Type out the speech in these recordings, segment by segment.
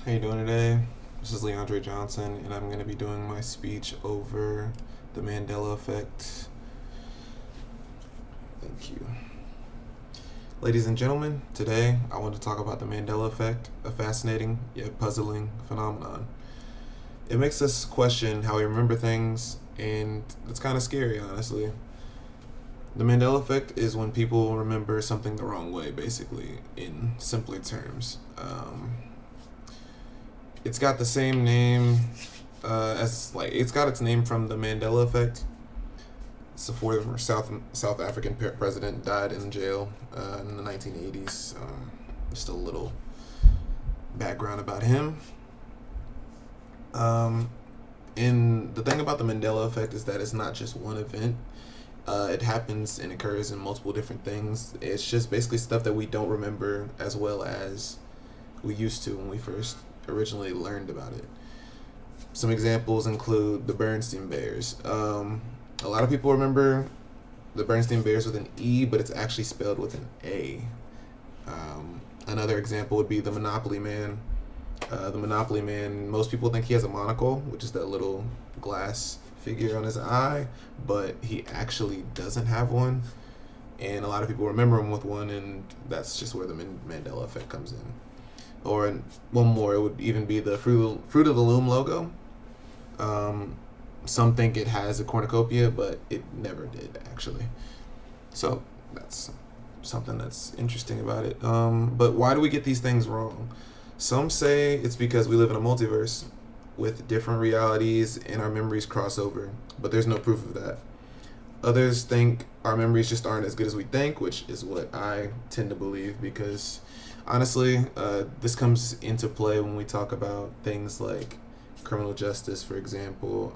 How you doing today? This is Leandre Johnson, and I'm going to be doing my speech over the Mandela Effect. Thank you. Ladies and gentlemen, today I want to talk about the Mandela Effect, a fascinating yet puzzling phenomenon. It makes us question how we remember things, and it's kind of scary, honestly. The Mandela Effect is when people remember something the wrong way, basically, in simpler terms. It's got the same name it's got its name from the Mandela Effect. It's a former South African president died in jail in the 1980s. Just a little background about him. And the thing about the Mandela Effect is that it's not just one event. It happens and occurs in multiple different things. It's just basically stuff that we don't remember as well as we used to when we first originally learned about it. Some examples include the Bernstein Bears. A lot of people remember the Bernstein Bears with an E, but it's actually spelled with an A. Another example would be the Monopoly Man. The Monopoly Man, most people think he has a monocle, which is that little glass figure on his eye, but he actually doesn't have one. And a lot of people remember him with one, and that's just where the Mandela Effect comes in. Or one more, it would even be the Fruit of the Loom logo. Some think it has a cornucopia, but it never did, actually. So that's something that's interesting about it. But why do we get these things wrong? Some say it's because we live in a multiverse with different realities and our memories cross over, but there's no proof of that. Others think our memories just aren't as good as we think, which is what I tend to believe because honestly, this comes into play when we talk about things like criminal justice, for example.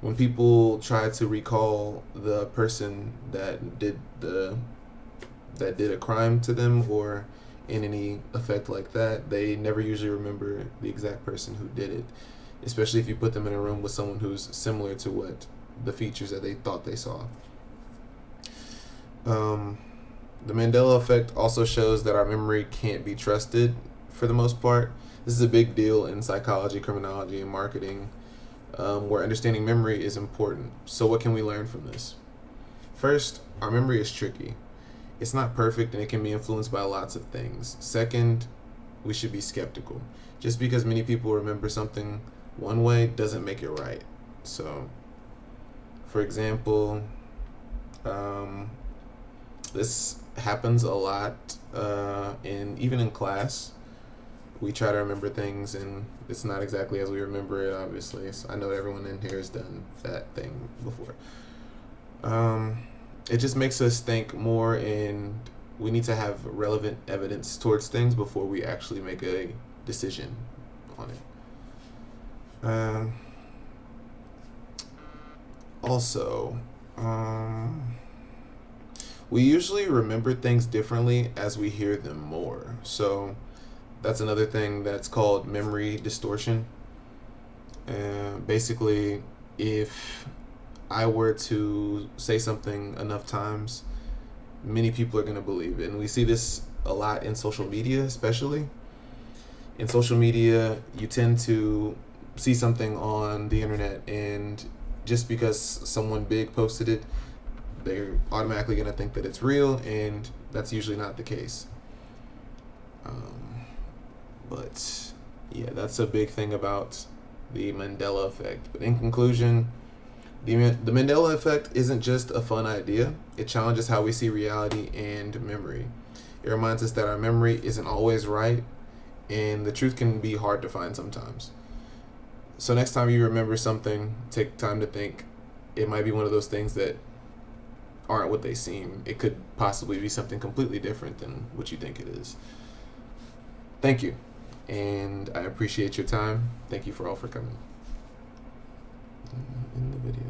When people try to recall the person that did a crime to them or in any effect like that, they never usually remember the exact person who did it, especially if you put them in a room with someone who's similar to what the features that they thought they saw. The Mandela Effect also shows that our memory can't be trusted for the most part. This is a big deal in psychology, criminology, and marketing, where understanding memory is important. So, what can we learn from this? First, our memory is tricky. It's not perfect and it can be influenced by lots of things. Second, we should be skeptical. Just because many people remember something one way doesn't make it right. So, for example, this happens a lot even in class. We try to remember things and it's not exactly as we remember it, obviously. So I know everyone in here has done that thing before. It just makes us think more, and we need to have relevant evidence towards things before we actually make a decision on it. Also, we usually remember things differently as we hear them more. So that's another thing that's called memory distortion. Basically, if I were to say something enough times, many people are going to believe it. And we see this a lot in social media, especially. In social media, you tend to see something on the internet, and just because someone big posted it, they're automatically going to think that it's real, and that's usually not the case. But yeah, that's a big thing about the Mandela Effect. But in conclusion, the Mandela Effect isn't just a fun idea. It challenges how we see reality and memory. It reminds us that our memory isn't always right, and the truth can be hard to find sometimes. So next time you remember something, take time to think. It might be one of those things that aren't what they seem. It could possibly be something completely different than what you think it is. Thank you, and I appreciate your time. Thank you for all for coming in the video.